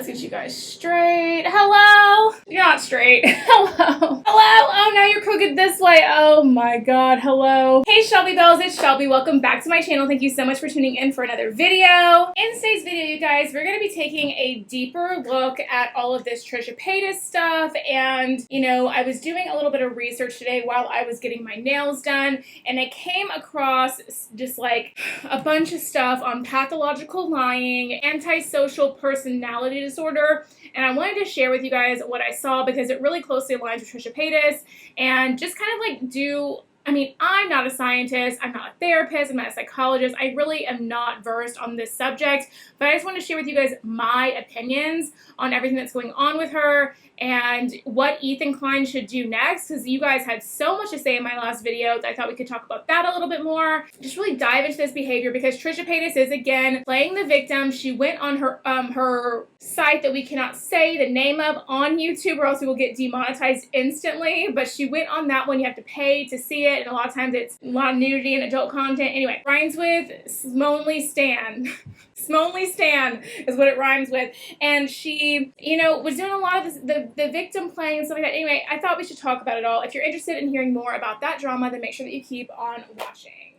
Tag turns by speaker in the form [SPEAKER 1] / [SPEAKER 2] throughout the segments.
[SPEAKER 1] get you guys straight. Hello? You're not straight. Hello? Hello? Oh, now you're crooked this way. Oh my god. Hello. Hey Shelby Bells, it's Shelby. Welcome back to my channel. Thank you so much for tuning in for another video. In today's video, you guys, we're going to be taking a deeper look at all of this Trisha Paytas stuff. And, you know, I was doing a little bit of research today while I was getting my nails done, and I came across just like a bunch of stuff on pathological lying, antisocial personality disorder, and I wanted to share with you guys what I saw because it really closely aligns with Trisha Paytas, and just kind of like I'm not a scientist, I'm not a therapist, I'm not a psychologist, I really am not versed on this subject, but I just want to share with you guys my opinions on everything that's going on with her and what Ethan Klein should do next, because you guys had so much to say in my last video that I thought we could talk about that a little bit more. Just really dive into this behavior because Trisha Paytas is, again, playing the victim. She went on her site that we cannot say the name of on YouTube or else we will get demonetized instantly, but she went on that one. You have to pay to see it, and a lot of times it's a lot of nudity and adult content. Anyway, rhymes with Smonely Stan. Smonely Stan is what it rhymes with. And she, you know, was doing a lot of this, the victim playing and stuff like that. Anyway, I thought we should talk about it all. If you're interested in hearing more about that drama, then make sure that you keep on watching.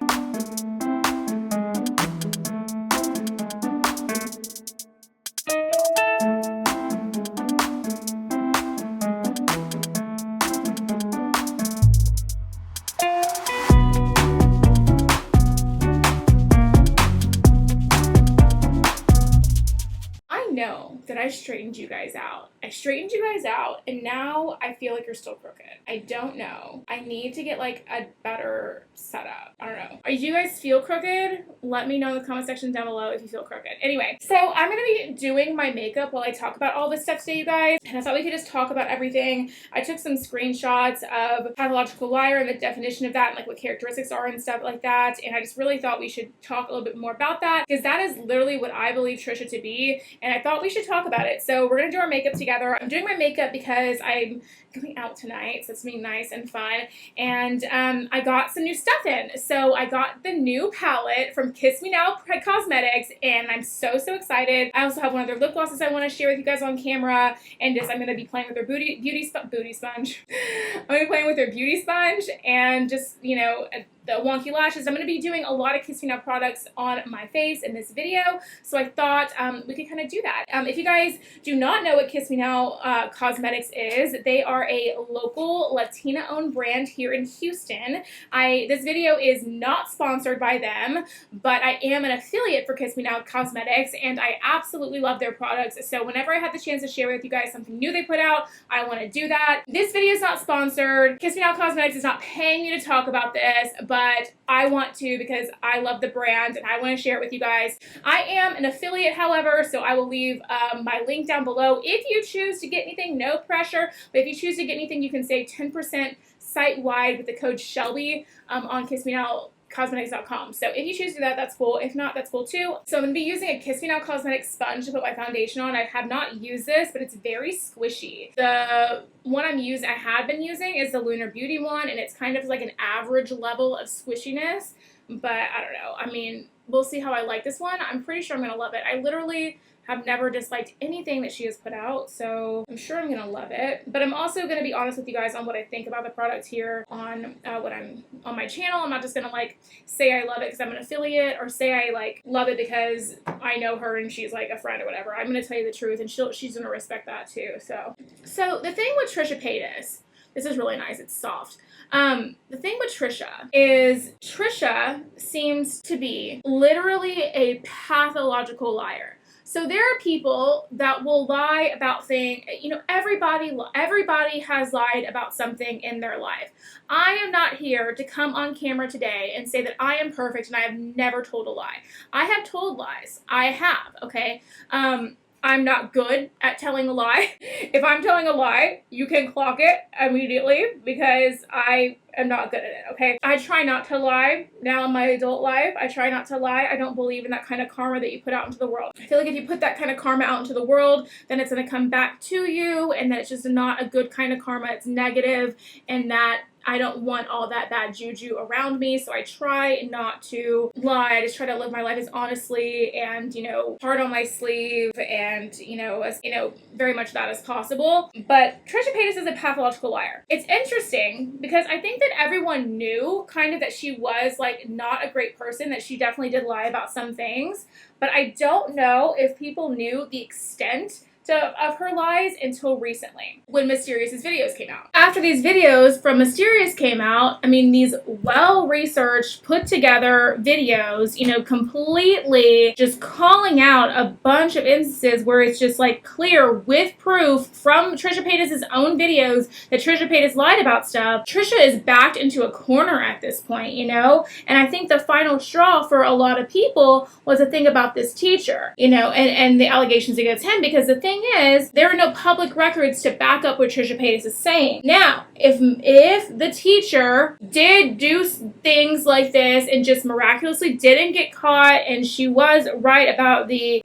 [SPEAKER 1] Know that I straightened you guys out. I straightened you guys out, and now I feel like you're still crooked. I don't know. I need to get like a better setup. I don't know. Do you guys feel crooked? Let me know in the comment section down below if you feel crooked. Anyway, so I'm gonna be doing my makeup while I talk about all this stuff today, you guys, and I thought we could just talk about everything. I took some screenshots of Pathological Liar and the definition of that and like what characteristics are and stuff like that, and I just really thought we should talk a little bit more about that because that is literally what I believe Trisha to be, and I thought we should talk about it. So we're gonna do our makeup together. I'm doing my makeup because I'm going out tonight, so it's gonna be nice and fun, and I got some new stuff in. So I got the new palette from Kiss Me Now Cosmetics, and I'm so excited. I also have one of their lip glosses I want to share with you guys on camera, and just I'm gonna be playing with their beauty sponge. I'm gonna be playing with their beauty sponge, and just, you know, the wonky lashes. I'm going to be doing a lot of Kiss Me Now products on my face in this video, so I thought we could kind of do that. If you guys do not know what Kiss Me Now Cosmetics is, they are a local Latina-owned brand here in Houston. This video is not sponsored by them, but I am an affiliate for Kiss Me Now Cosmetics, and I absolutely love their products, so whenever I have the chance to share with you guys something new they put out, I want to do that. This video is not sponsored. Kiss Me Now Cosmetics is not paying me to talk about this, but I want to because I love the brand and I want to share it with you guys. I am an affiliate, however, so I will leave my link down below. If you choose to get anything, no pressure, but if you choose to get anything, you can save 10% site-wide with the code ShelbyE on KissMeNowCosmetics.com. So if you choose to do that, that's cool. If not, that's cool too. So I'm going to be using a Kiss Me Now Cosmetics sponge to put my foundation on. I have not used this, but it's very squishy. The one I have been using is the Lunar Beauty one, and it's kind of like an average level of squishiness, but I don't know. I mean, we'll see how I like this one. I'm pretty sure I'm going to love it. I literally have never disliked anything that she has put out, so I'm sure I'm going to love it. But I'm also going to be honest with you guys on what I think about the product here on on my channel. I'm not just going to like say I love it because I'm an affiliate or say I like love it because I know her and she's like a friend or whatever. I'm going to tell you the truth, and she's going to respect that too. So the thing with Trisha Paytas, this is really nice. It's soft. The thing with Trisha is Trisha seems to be literally a pathological liar. So there are people that will lie about things, you know, everybody has lied about something in their life. I am not here to come on camera today and say that I am perfect and I have never told a lie. I have told lies. I have, okay? I'm not good at telling a lie. If I'm telling a lie, you can clock it immediately because I am not good at it, okay? I try not to lie now in my adult life. I try not to lie. I don't believe in that kind of karma that you put out into the world. I feel like if you put that kind of karma out into the world, then it's going to come back to you, and that it's just not a good kind of karma. It's negative, and that I don't want all that bad juju around me, so I try not to lie. I just try to live my life as honestly and, heart on my sleeve and, as, very much that as possible. But Trisha Paytas is a pathological liar. It's interesting because I think that everyone knew kind of that she was like not a great person, that she definitely did lie about some things, but I don't know if people knew the extent of her lies until recently when Mysterious's videos came out. After these videos from Mysterious came out, I mean, these well-researched, put together videos, completely just calling out a bunch of instances where it's just like clear with proof from Trisha Paytas' own videos that Trisha Paytas lied about stuff. Trisha is backed into a corner at this point, and I think the final straw for a lot of people was the thing about this teacher, and the allegations against him, because the thing is, there are no public records to back up what Trisha Paytas is saying. Now, if the teacher did do things like this and just miraculously didn't get caught, and she was right about the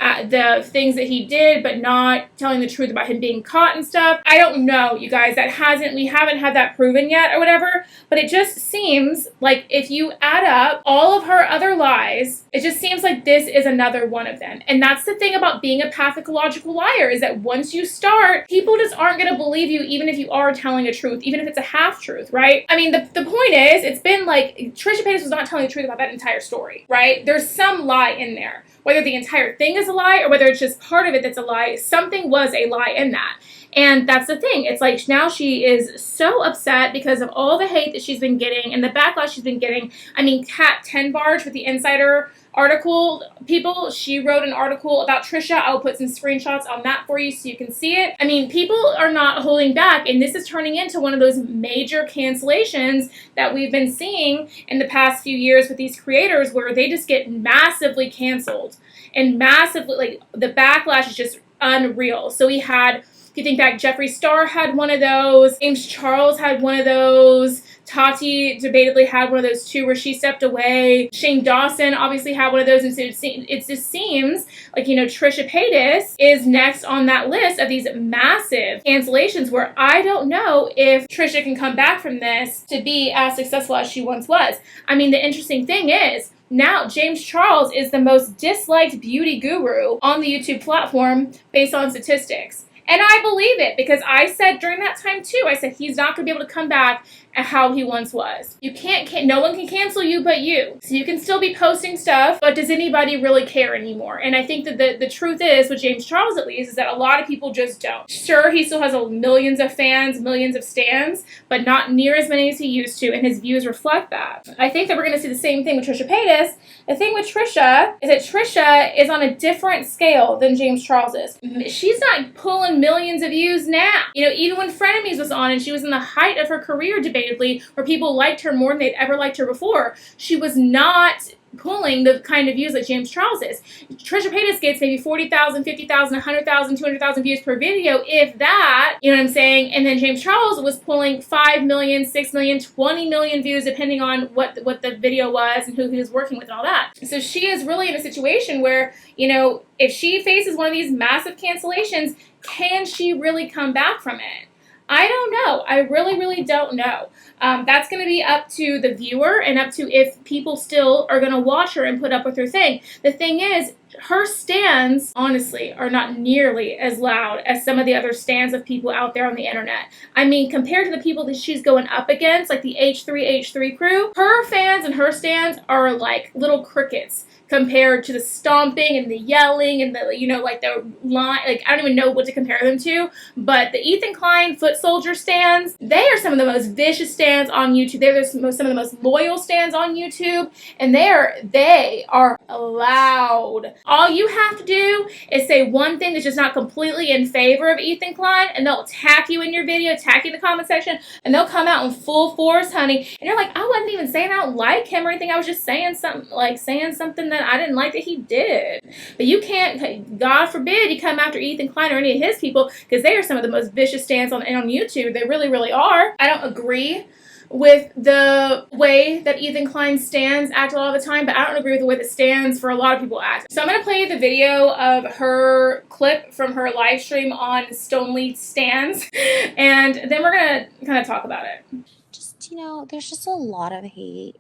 [SPEAKER 1] things that he did, but not telling the truth about him being caught and stuff, I don't know, you guys. We haven't had that proven yet or whatever. But it just seems like if you add up all of her other lies, it just seems like this is another one of them. And that's the thing about being a pathological liar, is that once you start, people just aren't going to believe you, even if you are telling a truth, even if it's a half-truth, right? I mean, the point is, it's been like, Trisha Paytas was not telling the truth about that entire story, right? There's some lie in there. Whether the entire thing is a lie or whether it's just part of it that's a lie, something was a lie in that. And that's the thing. It's like now she is so upset because of all the hate that she's been getting and the backlash she's been getting. I mean, Kat Tenbarge with the Insider article, people, she wrote an article about Trisha. I'll put some screenshots on that for you so you can see it. I mean, people are not holding back, and this is turning into one of those major cancellations that we've been seeing in the past few years with these creators, where they just get massively canceled and massively, like, the backlash is just unreal. So we had, if you think back, Jeffree Star had one of those, James Charles had one of those, Tati debatably had one of those too, where she stepped away. Shane Dawson obviously had one of those, and so it just seems like, Trisha Paytas is next on that list of these massive cancellations, where I don't know if Trisha can come back from this to be as successful as she once was. I mean, the interesting thing is, now James Charles is the most disliked beauty guru on the YouTube platform based on statistics. And I believe it, because I said during that time too, I said he's not going to be able to come back at how he once was. You can't, no one can cancel you but you. So you can still be posting stuff, but does anybody really care anymore? And I think that the truth is, with James Charles at least, is that a lot of people just don't. Sure, he still has millions of fans, millions of stans, but not near as many as he used to, and his views reflect that. I think that we're going to see the same thing with Trisha Paytas. The thing with Trisha is that Trisha is on a different scale than James Charles is. She's not pulling millions of views now. Even when Frenemies was on and she was in the height of her career, debatably, where people liked her more than they'd ever liked her before, she was not pulling the kind of views that James Charles is. Trisha Paytas gets maybe 40,000, 50,000, 100,000, 200,000 views per video, if that, you know what I'm saying? And then James Charles was pulling 5 million, 6 million, 20 million views, depending on what the video was and who he was working with and all that. So she is really in a situation where, if she faces one of these massive cancellations, can she really come back from it? I don't know. I really, really don't know. That's going to be up to the viewer and up to if people still are going to watch her and put up with her thing. The thing is, her stands, honestly, are not nearly as loud as some of the other stands of people out there on the internet. I mean, compared to the people that she's going up against, like the H3 crew, her fans and her stands are like little crickets compared to the stomping and the yelling and the, like the line, like I don't even know what to compare them to, but the Ethan Klein foot soldier stands, they are some of the most vicious stands on YouTube. They're some of the most loyal stands on YouTube, and they are loud. All you have to do is say one thing that's just not completely in favor of Ethan Klein, and they'll attack you in your video, attack you in the comment section, and they'll come out in full force, honey. And you're like, I wasn't even saying I don't like him or anything. I was just saying something that I didn't like that he did. But you can't, God forbid, you come after Ethan Klein or any of his people, because they are some of the most vicious stands on YouTube. They really, really are. I don't agree with the way that Ethan Klein stands act a lot of the time, but I don't agree with the way that stands for a lot of people act. So I'm going to play the video of her clip from her live stream on Stoneleigh stands, and then we're going to kind of talk about it.
[SPEAKER 2] Just there's just a lot of hate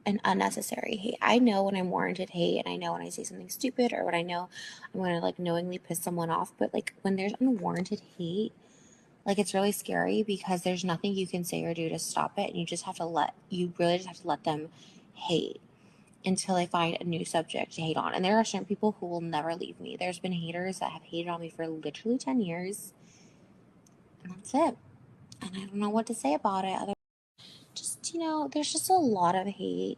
[SPEAKER 2] and unnecessary hate. I know when I'm warranted hate, and I know when I say something stupid, or when I know I'm going to like knowingly piss someone off, but like when there's unwarranted hate, like it's really scary because there's nothing you can say or do to stop it, and you really just have to let them hate until they find a new subject to hate on. And there are certain people who will never leave me. There's been haters that have hated on me for literally 10 years, and that's it. And I don't know what to say about it. There's just a lot of hate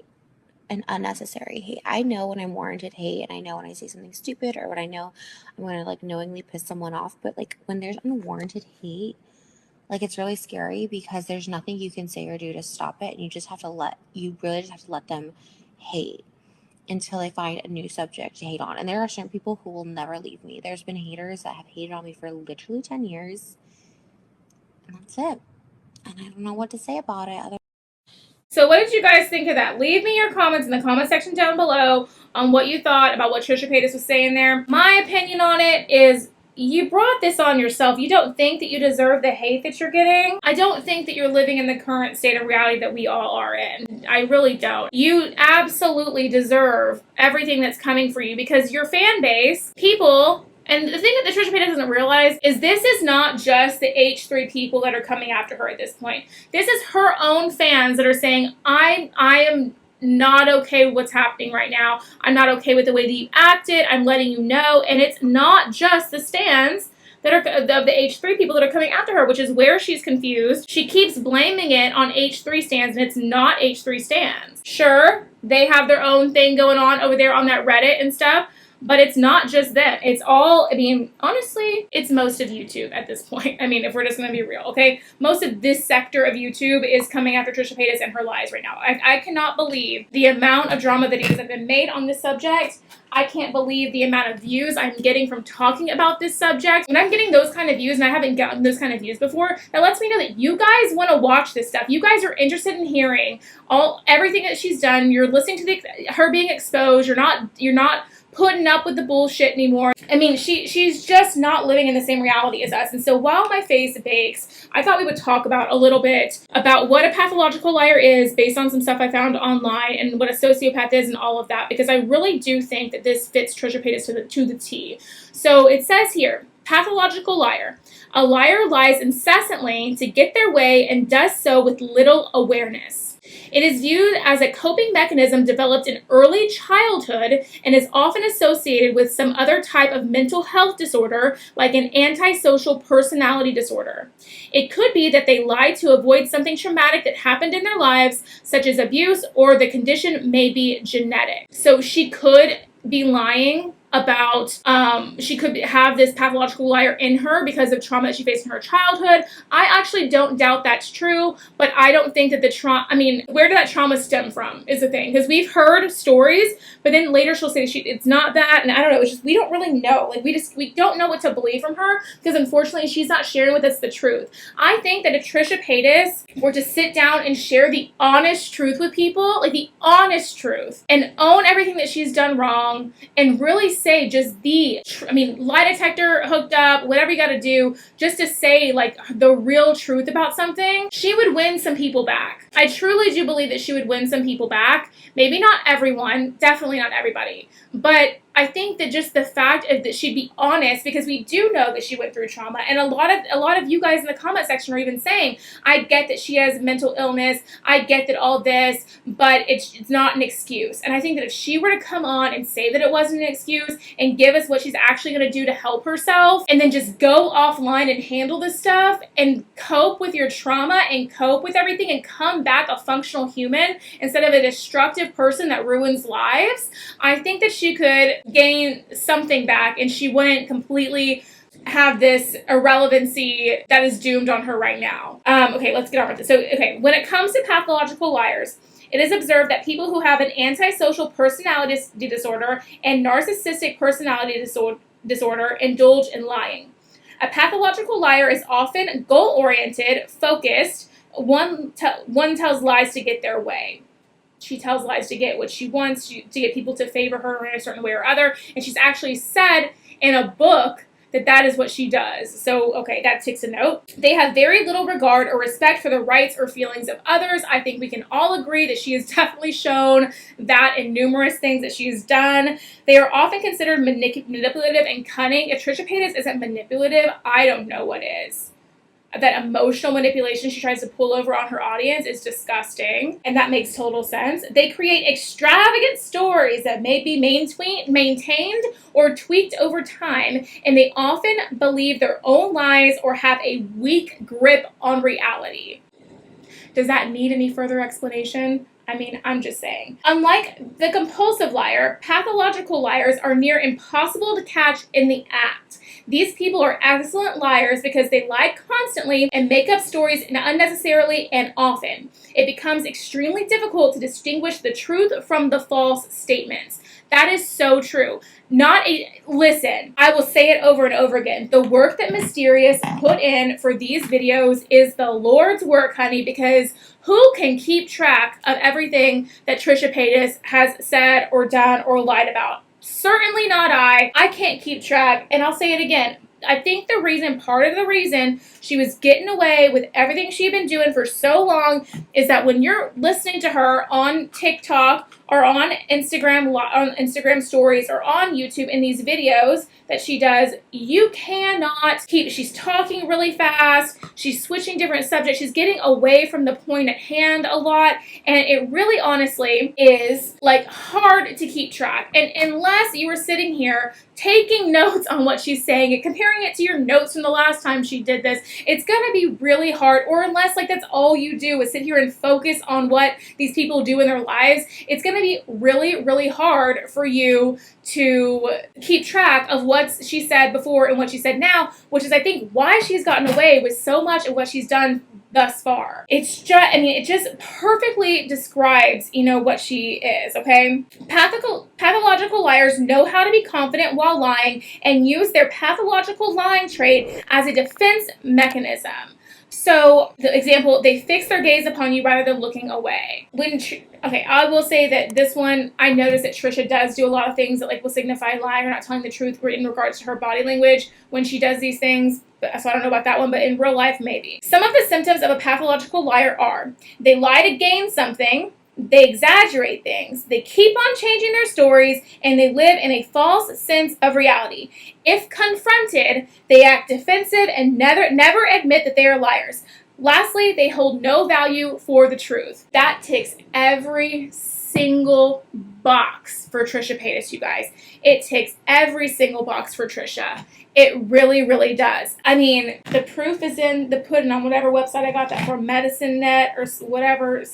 [SPEAKER 2] and unnecessary hate. I know when I'm warranted hate, and I know when I say something stupid, or when I know I'm going to like knowingly piss someone off, but like when there's unwarranted hate, like it's really scary because there's nothing you can say or do to stop it, and you really just have to let them hate until they find a new subject to hate on. And there are certain people who will never leave me. There's been haters that have hated on me for literally 10 years, and that's it. And I don't know what to say about it.
[SPEAKER 1] So what did you guys think of that? Leave me your comments in the comment section down below on what you thought about what Trisha Paytas was saying there. My opinion on it is you brought this on yourself. You don't think that you deserve the hate that you're getting. I don't think that you're living in the current state of reality that we all are in. I really don't. You absolutely deserve everything that's coming for you because your fan base, people. And the thing that the Trisha Paytas doesn't realize is this is not just the H3 people that are coming after her at this point. This is her own fans that are saying, I am not okay with what's happening right now. I'm not okay with the way that you acted. I'm letting you know. And it's not just the stans that are of the H3 people that are coming after her, which is where she's confused. She keeps blaming it on H3 stans, and it's not H3 stans. Sure, they have their own thing going on over there on that Reddit and stuff, but it's not just them. It's all, honestly, it's most of YouTube at this point. If we're just going to be real, okay? Most of this sector of YouTube is coming after Trisha Paytas and her lies right now. I cannot believe the amount of drama videos that have been made on this subject. I can't believe the amount of views I'm getting from talking about this subject. When I'm getting those kind of views, and I haven't gotten those kind of views before, that lets me know that you guys want to watch this stuff. You guys are interested in hearing everything that she's done. You're listening to her being exposed. You're not putting up with the bullshit anymore. She's just not living in the same reality as us. And so while my face bakes, I thought we would talk about a little bit about what a pathological liar is based on some stuff I found online and what a sociopath is and all of that, because I really do think that this fits Trisha Paytas to the T. So it says here, pathological liar. A liar lies incessantly to get their way and does so with little awareness. It is viewed as a coping mechanism developed in early childhood and is often associated with some other type of mental health disorder, like an antisocial personality disorder. It could be that they lie to avoid something traumatic that happened in their lives, such as abuse, or the condition may be genetic. So she could be lying about she could have this pathological liar in her because of trauma that she faced in her childhood. I actually don't doubt that's true, but I don't think that the trauma, where did that trauma stem from is the thing, because we've heard stories, but then later she'll say it's not that, and I don't know, it's just we don't really know. We don't know what to believe from her because unfortunately she's not sharing with us the truth. I think that if Trisha Paytas were to sit down and share the honest truth with people, like the honest truth, and own everything that she's done wrong, and really say just lie detector hooked up, whatever you got to do, just to say like the real truth about something, she would win some people back. I truly do believe that she would win some people back. Maybe not everyone, definitely not everybody, but I think that just the fact of that she'd be honest, because we do know that she went through trauma, and a lot of you guys in the comment section are even saying, I get that she has mental illness, I get that all this, but it's not an excuse. And I think that if she were to come on and say that it wasn't an excuse and give us what she's actually going to do to help herself, and then just go offline and handle this stuff and cope with your trauma and cope with everything and come back a functional human instead of a destructive person that ruins lives, I think that she could gain something back and she wouldn't completely have this irrelevancy that is doomed on her right now. Okay, let's get on with it. So, okay, when it comes to pathological liars, it is observed that people who have an antisocial personality disorder and narcissistic personality disorder indulge in lying. A pathological liar is often goal-oriented, focused. One tells lies to get their way. She tells lies to get what she wants, to get people to favor her in a certain way or other. And she's actually said in a book that is what she does. So, okay, that takes a note. They have very little regard or respect for the rights or feelings of others. I think we can all agree that she has definitely shown that in numerous things that she's done. They are often considered manipulative and cunning. If Trisha Paytas isn't manipulative, I don't know what is. That emotional manipulation she tries to pull over on her audience is disgusting, and that makes total sense. They create extravagant stories that may be maintained or tweaked over time, and they often believe their own lies or have a weak grip on reality. Does that need any further explanation? I mean, I'm just saying. Unlike the compulsive liar, pathological liars are near impossible to catch in the act. These people are excellent liars because they lie constantly and make up stories unnecessarily and often. It becomes extremely difficult to distinguish the truth from the false statements. That is so true. Listen, I will say it over and over again. The work that Mysterious put in for these videos is the Lord's work, honey, because who can keep track of everything that Trisha Paytas has said or done or lied about? Certainly not I. I can't keep track. And I'll say it again. I think part of the reason she was getting away with everything she had been doing for so long is that when you're listening to her on TikTok or on Instagram stories or on YouTube in these videos that she does, you cannot she's talking really fast, she's switching different subjects, she's getting away from the point at hand a lot, and it really honestly is like hard to keep track. And unless you were sitting here taking notes on what she's saying and comparing it to your notes from the last time she did this, it's gonna be really hard. Or unless like that's all you do is sit here and focus on what these people do in their lives, it's gonna be really, really hard for you to keep track of what she said before and what she said now, which is I think why she's gotten away with so much of what she's done thus far. It's just, it just perfectly describes, what she is, okay? Pathological liars know how to be confident while lying and use their pathological lying trait as a defense mechanism. So, the example, they fix their gaze upon you rather than looking away. I will say that this one, I noticed that Trisha does do a lot of things that will signify lying or not telling the truth in regards to her body language when she does these things. So I don't know about that one, but in real life, maybe. Some of the symptoms of a pathological liar are they lie to gain something, they exaggerate things, they keep on changing their stories, and they live in a false sense of reality. If confronted, they act defensive and never admit that they are liars. Lastly, they hold no value for the truth. That ticks every single box for Trisha Paytas, you guys. It ticks every single box for Trisha. It really, really does. I mean, the proof is in the pudding on whatever website I got that from, Medicine Net or whatever, it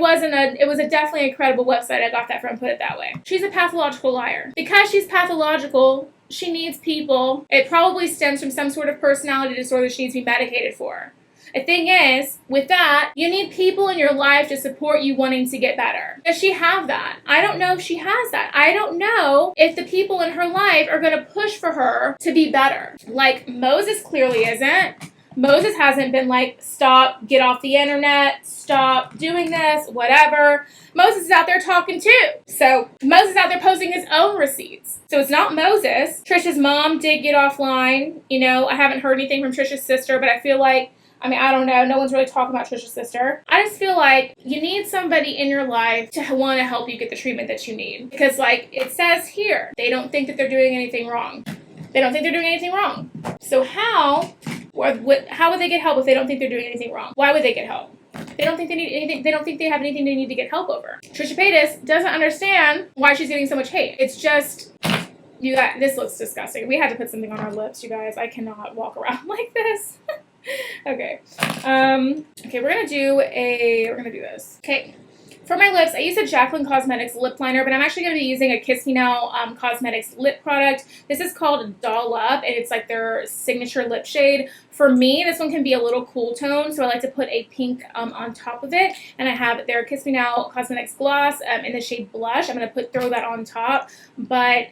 [SPEAKER 1] was definitely a credible website I got that from, put it that way. She's a pathological liar. Because she's pathological, she needs people. It probably stems from some sort of personality disorder she needs to be medicated for. The thing is, with that, you need people in your life to support you wanting to get better. Does she have that? I don't know if she has that. I don't know if the people in her life are going to push for her to be better. Like, Moses clearly isn't. Moses hasn't been like, stop, get off the internet, stop doing this, whatever. Moses is out there talking too. So Moses is out there posting his own receipts. So it's not Moses. Trisha's mom did get offline. I haven't heard anything from Trisha's sister, but I feel like, I don't know. No one's really talking about Trisha's sister. I just feel like you need somebody in your life to want to help you get the treatment that you need. Because it says here, they don't think that they're doing anything wrong. They don't think they're doing anything wrong. So how would they get help if they don't think they're doing anything wrong? Why would they get help? They don't think they need anything. They don't think they have anything they need to get help over. Trisha Paytas doesn't understand why she's getting so much hate. It's just, this looks disgusting. We had to put something on our lips, you guys. I cannot walk around like this. Okay. We're gonna do this. Okay. For my lips, I use a Jacqueline Cosmetics lip liner, but I'm actually going to be using a Kiss Me Now Cosmetics lip product. This is called Doll Up, and it's their signature lip shade. For me, this one can be a little cool tone, so I like to put a pink on top of it. And I have their Kiss Me Now Cosmetics gloss in the shade Blush. I'm going to throw that on top. But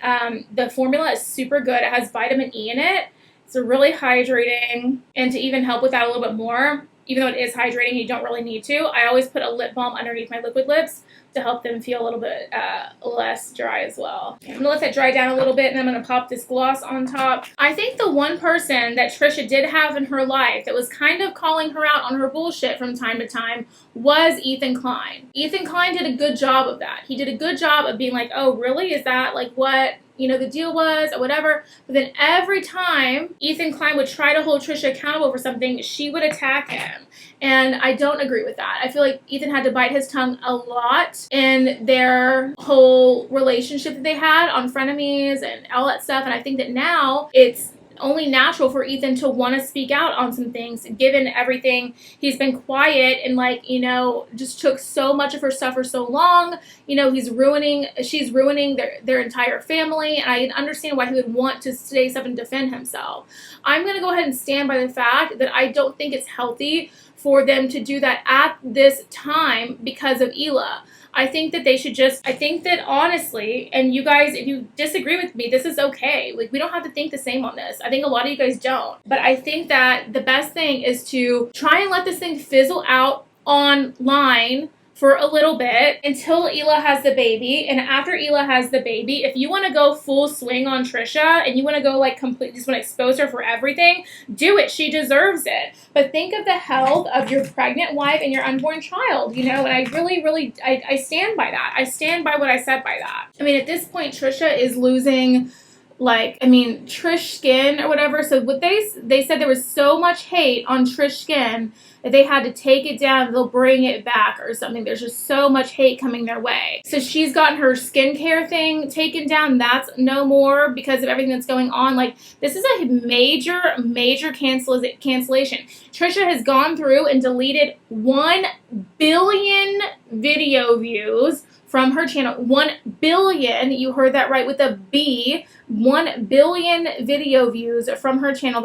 [SPEAKER 1] the formula is super good. It has vitamin E in it. It's really hydrating, and to even help with that a little bit more, even though it is hydrating, you don't really need to. I always put a lip balm underneath my liquid lips to help them feel a little bit less dry as well. I'm gonna let that dry down a little bit, and I'm gonna pop this gloss on top. I think the one person that Trisha did have in her life that was kind of calling her out on her bullshit from time to time was Ethan Klein. Ethan Klein did a good job of that. He did a good job of being like, oh, really? Is that like what, you know, the deal was or whatever? But then every time Ethan Klein would try to hold Trisha accountable for something, she would attack him. And I don't agree with that. I feel like Ethan had to bite his tongue a lot in their whole relationship that they had on Frenemies and all that stuff. And I think that now it's only natural for Ethan to want to speak out on some things, given everything. He's been quiet and, like, you know, just took so much of her stuff for so long. You know, she's ruining their entire family, and I understand why he would want to say something and defend himself. I'm going to go ahead and stand by the fact that I don't think it's healthy for them to do that at this time because of Hila. I think that they should I think that honestly, and you guys, if you disagree with me, this is okay. Like, we don't have to think the same on this. I think a lot of you guys don't. But I think that the best thing is to try and let this thing fizzle out online for a little bit until Hila has the baby. And after Hila has the baby, if you want to go full swing on Trisha and you want to go like completely, just want to expose her for everything, do it. She deserves it. But think of the health of your pregnant wife and your unborn child, you know, and I really, I stand by that. I stand by what I said by that. I mean, at this point, Trisha is losing, like, I mean, Trish Skin or whatever. So what they said there was so much hate on Trish Skin that they had to take it down, they'll bring it back or something. There's just so much hate coming their way. So she's gotten her skincare thing taken down. That's no more because of everything that's going on. Like, this is a major cancellation. Trisha has gone through and deleted 1 billion video views from her channel. 1 billion, you heard that right with a B. 1 billion video views from her channel.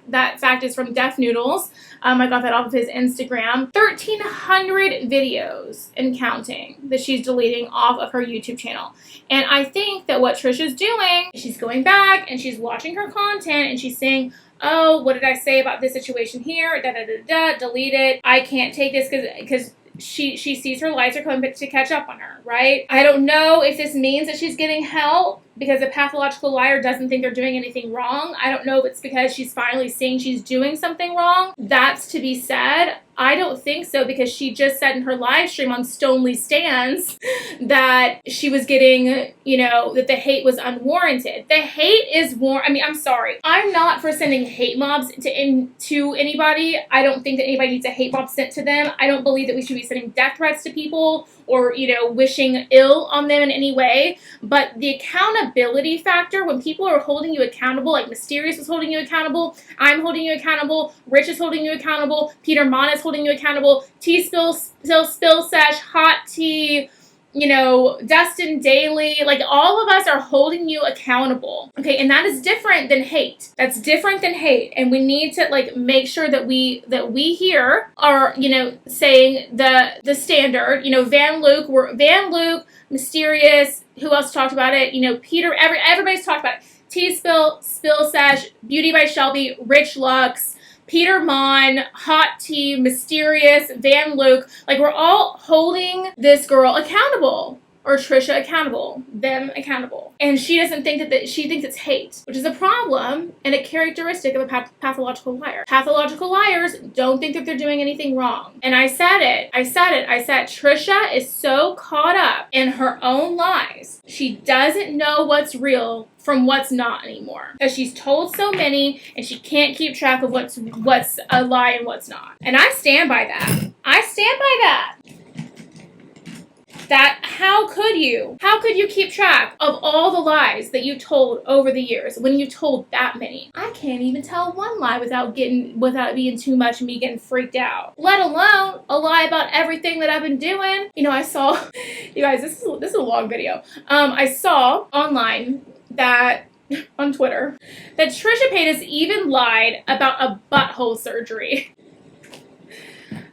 [SPEAKER 1] That fact is from Deaf Noodles. I got that off of his Instagram. 1,300 videos and counting that she's deleting off of her YouTube channel. And I think that what Trisha's doing, she's going back and she's watching her content and she's saying, oh, what did I say about this situation here? Delete it. I can't take this because she sees her lights are coming to catch up on her, right? I don't know if this means that she's getting help because the pathological liar doesn't think they're doing anything wrong. I don't know if it's because she's finally seeing she's doing something wrong. That's to be said. I don't think so, because she just said in her live stream on Stonely Stands that she was getting, you know, that the hate was unwarranted. The hate is I mean, I'm sorry. I'm not for sending hate mobs to anybody. I don't think that anybody needs a hate mob sent to them. I don't believe that we should be sending death threats to people or, you know, wishing ill on them in any way. But the accountability factor, when people are holding you accountable, like Mysterious is holding you accountable, I'm holding you accountable, Rich is holding you accountable, Peter Mon is holding you accountable, Spill Sesh, Hot Tea, you know, Dustin Daily, like all of us are holding you accountable. Okay, and that is different than hate. That's different than hate. And we need to like make sure that we here are, you know, saying the standard, you know, Van Luke, Mysterious, who else talked about it? You know, Peter, everybody's talked about it. Spill Sesh, Beauty by Shelby, Rich Lux, Peter Mon, Hot Tea, Mysterious, Van Luke, like we're all holding this girl accountable, or Trisha accountable, them accountable. And she doesn't think that she thinks it's hate, which is a problem and a characteristic of a pathological liar. Pathological liars don't think that they're doing anything wrong. And I said Trisha is so caught up in her own lies. She doesn't know what's real from what's not anymore, because she's told so many and she can't keep track of what's a lie and what's not. And I stand by that. That how could you keep track of all the lies that you told over the years when you told that many? I can't even tell one lie without being too much and me getting freaked out, let alone a lie about everything that I've been doing. You know, I saw, you guys, this is a long video. I saw online that on Twitter that Trisha Paytas even lied about a butthole surgery.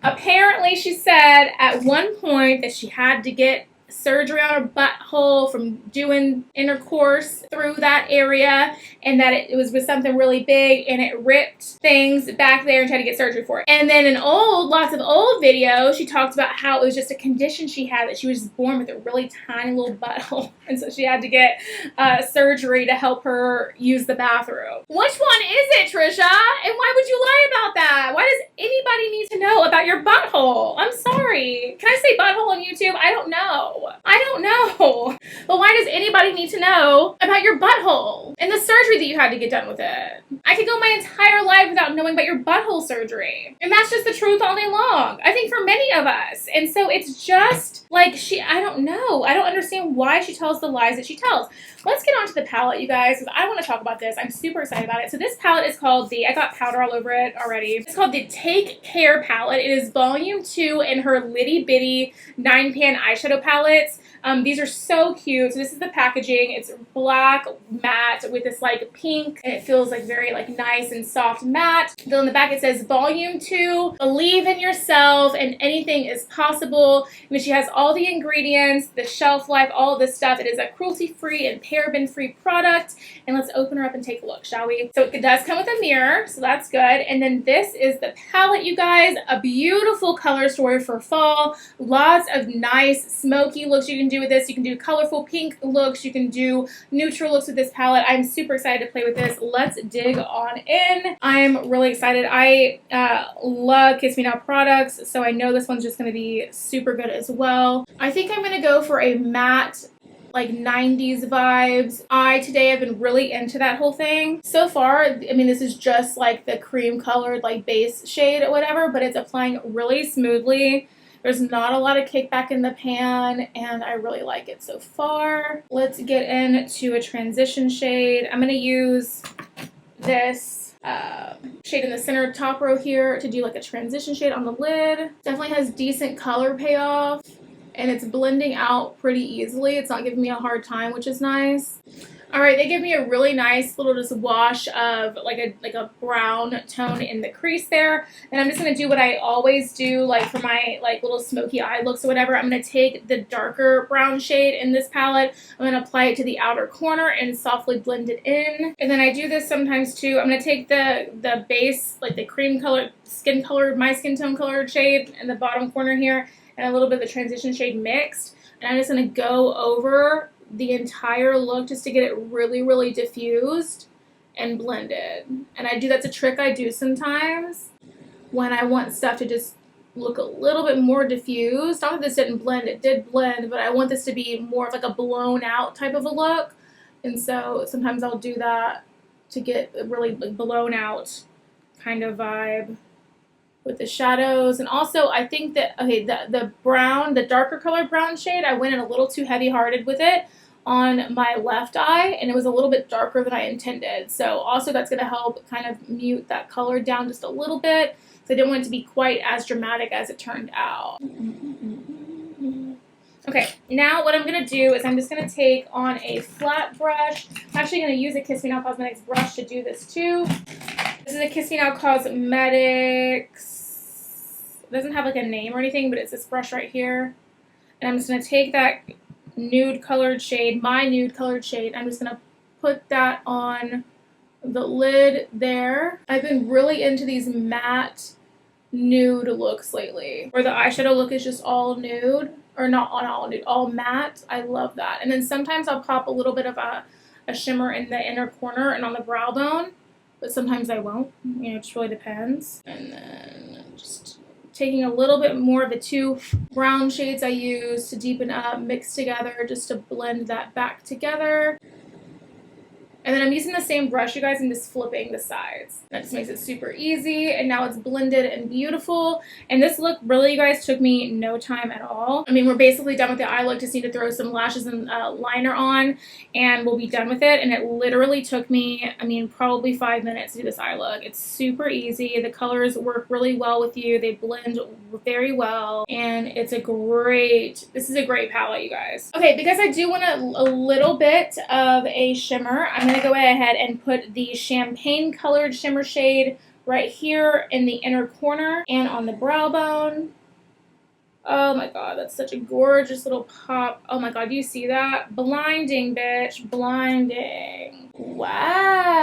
[SPEAKER 1] Apparently, she said at one point that she had to get surgery on her butthole from doing intercourse through that area, and that it was with something really big and it ripped things back there and tried to get surgery for it. And then in lots of old videos, she talked about how it was just a condition she had, that she was born with a really tiny little butthole, and so she had to get surgery to help her use the bathroom. Which one is it, Trisha? And why would you lie about that? Why does anybody need to know about your butthole? I'm sorry. Can I say butthole on YouTube? I don't know. But why does anybody need to know about your butthole and the surgery that you had to get done with it? I could go my entire life without knowing about your butthole surgery. And that's just the truth all day long, I think, for many of us. And so it's just like I don't know. I don't understand why she tells the lies that she tells. Let's get on to the palette, you guys, because I want to talk about this. I'm super excited about it. So this palette is called I got powder all over it already. It's called the Take Care palette. It is volume 2 in her Litty Bitty 9-pan eyeshadow palettes. These are so cute. So this is the packaging. It's black matte with this like pink, and it feels like very like nice and soft matte. Then on the back it says volume 2, believe in yourself and anything is possible. And then she has all the ingredients, the shelf life, all of this stuff. It is a cruelty-free and paraben-free product. And let's open her up and take a look, shall we? So it does come with a mirror, so that's good. And then this is the palette, you guys. A beautiful color story for fall. Lots of nice smoky looks you can do with this. You can do colorful pink looks. You can do neutral looks with this palette. I'm super excited to play with this. Let's dig on in. I'm really excited. I love Kiss Me Now products, so I know this one's just going to be super good as well. I think I'm going to go for a matte, like 90s vibes. Today I've been really into that whole thing. So far, I mean, this is just like the cream colored like base shade or whatever, but it's applying really smoothly. There's not a lot of kickback in the pan, and I really like it so far. Let's get into a transition shade. I'm going to use this shade in the center top row here to do like a transition shade on the lid. Definitely has decent color payoff, and it's blending out pretty easily. It's not giving me a hard time, which is nice. All right, they give me a really nice little just wash of like a brown tone in the crease there. And I'm just going to do what I always do, like for my like little smoky eye looks or whatever. I'm going to take the darker brown shade in this palette. I'm going to apply it to the outer corner and softly blend it in. And then I do this sometimes too. I'm going to take the base, like the cream colored, my skin tone colored shade in the bottom corner here, and a little bit of the transition shade mixed. And I'm just going to go over the entire look just to get it really, really diffused and blended. And that's a trick I do sometimes when I want stuff to just look a little bit more diffused. Not that this didn't blend, it did blend, but I want this to be more of like a blown out type of a look. And so sometimes I'll do that to get a really like blown out kind of vibe with the shadows. And also I think that, okay, the brown, the darker colored brown shade, I went in a little too heavy hearted with it on my left eye, and it was a little bit darker than I intended. So also that's going to help kind of mute that color down just a little bit. So I didn't want it to be quite as dramatic as it turned out. Okay, now what I'm going to do is I'm just going to take on a flat brush. I'm actually going to use a Kiss Me Now Cosmetics brush to do this too. This is a Kiss Me Now Cosmetics. It doesn't have like a name or anything, but it's this brush right here. And I'm just going to take that nude colored shade, my nude colored shade. I'm just going to put that on the lid there. I've been really into these matte nude looks lately, where the eyeshadow look is just all nude, or not all nude, all matte. I love that. And then sometimes I'll pop a little bit of a shimmer in the inner corner and on the brow bone, but sometimes I won't. You know, it just really depends. And then just taking a little bit more of the two brown shades I use to deepen up, mix together just to blend that back together. And then I'm using the same brush, you guys, and just flipping the sides. That just makes it super easy, and now it's blended and beautiful. And this look really, you guys, took me no time at all. I mean, we're basically done with the eye look. Just need to throw some lashes and liner on, and we'll be done with it. And it literally took me, I mean, probably 5 minutes to do this eye look. It's super easy. The colors work really well with you. They blend very well, and this is a great palette, you guys. Okay, because I do want a little bit of a shimmer, I'm going to go ahead and put the champagne colored shimmer shade right here in the inner corner and on the brow bone. Oh my god, that's such a gorgeous little pop. Oh my god, do you see that? Blinding, bitch. Blinding. Wow.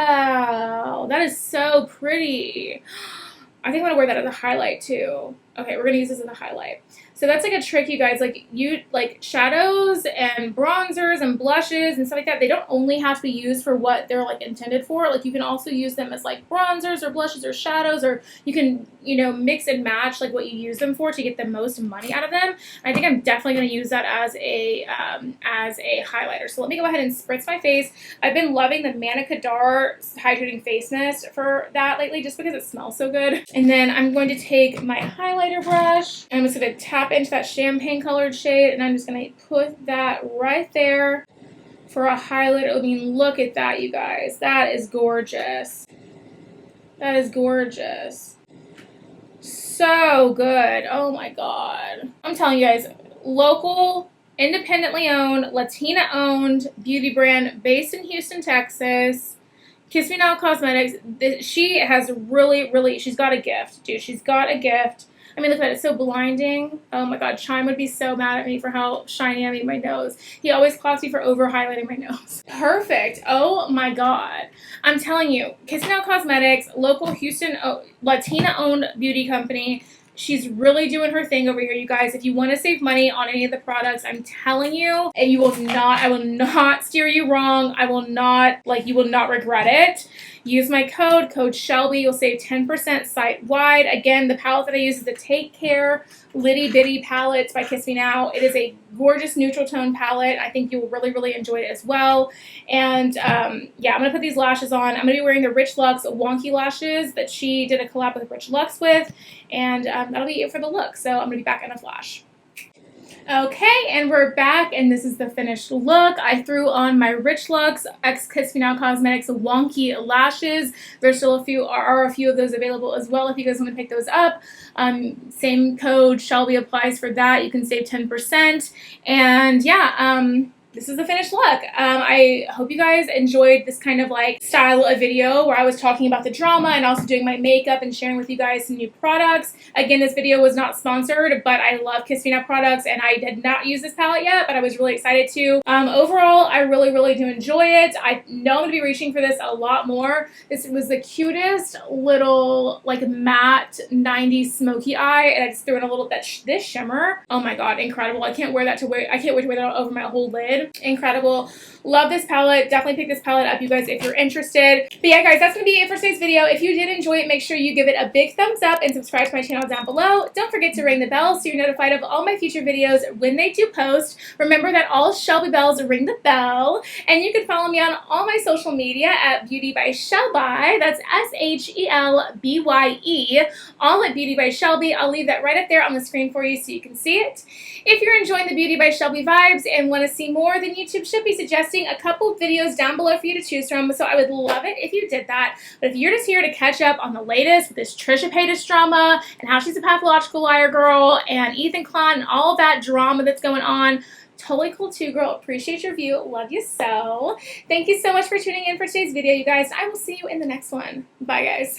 [SPEAKER 1] is so pretty. I think I'm gonna wear that as a highlight too. Okay, we're gonna use this as a highlight. So that's like a trick, you guys. Like shadows and bronzers and blushes and stuff like that. They don't only have to be used for what they're like intended for. Like you can also use them as like bronzers or blushes or shadows, or you can, you know, mix and match like what you use them for to get the most money out of them. And I think I'm definitely gonna use that as a highlighter. So let me go ahead and spritz my face. I've been loving the Manicadar hydrating face mist for that lately, just because it smells so good. And then I'm going to take my highlighter brush and I'm just gonna tap into that champagne colored shade, and I'm just gonna put that right there for a highlight. I mean, look at that, you guys. That is gorgeous. That is gorgeous. So good. Oh my god. I'm telling you guys, local, independently owned, Latina owned beauty brand based in Houston, Texas. Kiss Me Now Cosmetics. She has really, she's got a gift, dude. She's got a gift. I mean, look at that. It's so blinding. Oh my god. Chime would be so mad at me for how shiny I made my nose. He always clocks me for over highlighting my nose. Perfect. Oh my god. I'm telling you, Kiss Me Now Cosmetics, local Houston Latina owned beauty company. She's really doing her thing over here, you guys. If you want to save money on any of the products, I'm telling you, and I will not steer you wrong. You will not regret it. Use my code Shelby. You'll save 10% site-wide. Again, the palette that I use is the Take Care Litty Bitty palette by Kiss Me Now. It is a gorgeous neutral tone palette. I think you will really enjoy it as well. And yeah, I'm going to put these lashes on. I'm going to be wearing the Rich Lux Wonky lashes that she did a collab with Rich Lux with. And that'll be it for the look. So I'm going to be back in a flash. Okay, and we're back, and this is the finished look. I threw on my Rich Lux X Kiss Me Now Cosmetics Wonky lashes. There's still a few of those available as well if you guys want to pick those up. Same code Shelby applies for that. You can save 10%. And yeah, this is the finished look. I hope you guys enjoyed this kind of like style of video where I was talking about the drama and also doing my makeup and sharing with you guys some new products. Again, this video was not sponsored, but I love Kiss Me Now products, and I did not use this palette yet, but I was really excited to. Overall, I really do enjoy it. I know I'm going to be reaching for this a lot more. This was the cutest little like matte 90s smoky eye, and I just threw in a little bit this shimmer. Oh my god, incredible. I can't wait to wear that over my whole lid. Incredible. Love this palette. Definitely pick this palette up, you guys, if you're interested. But yeah, guys, that's going to be it for today's video. If you did enjoy it, make sure you give it a big thumbs up and subscribe to my channel down below. Don't forget to ring the bell so you're notified of all my future videos when they do post. Remember that all Shelby bells ring the bell. And you can follow me on all my social media at Beauty by Shelby. That's ShelBye. All at Beauty by Shelby. I'll leave that right up there on the screen for you so you can see it. If you're enjoying the Beauty by Shelby vibes and want to see more, then YouTube should be suggesting a couple videos down below for you to choose from, so I would love it if you did that. But if you're just here to catch up on the latest with this Trisha Paytas drama and how she's a pathological liar girl and Ethan Klein and all of that drama that's going on, totally cool too, girl. Appreciate your view. Love you so. Thank you so much for tuning in for today's video, you guys. I will see you in the next one. Bye, guys.